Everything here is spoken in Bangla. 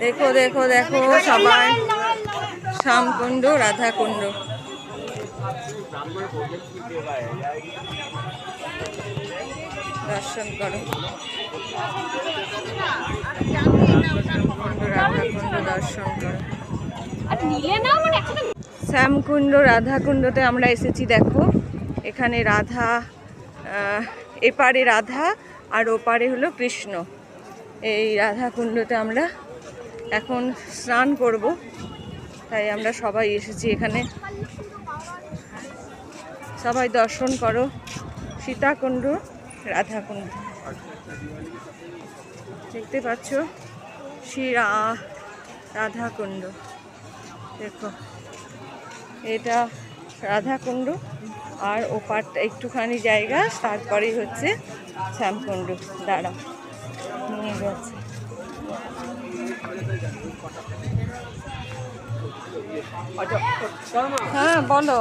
দেখো দেখো দেখো সবাই শ্যামকুণ্ড রাধাকুণ্ড। দর্শন করো রাধাকুণ্ড, দর্শন করো। শ্যামকুণ্ড রাধাকুণ্ডতে আমরা এসেছি। দেখো এখানে রাধা, এপারে রাধা আর ওপারে হলো কৃষ্ণ। এই রাধাকুণ্ডতে আমরা এখন স্নান করব, তাই আমরা সবাই এসেছি এখানে। সবাই দর্শন করো সীতাকুণ্ড রাধাকুণ্ড। দেখতে পাচ্ছ শ্রী রাধাকুণ্ড। দেখো এটা রাধাকুণ্ড, আর ওপারটা একটুখানি জায়গা, তারপরেই হচ্ছে শ্যামকুণ্ড। দাঁড়া নিয়ে যাচ্ছে। হ্যাঁ বলো।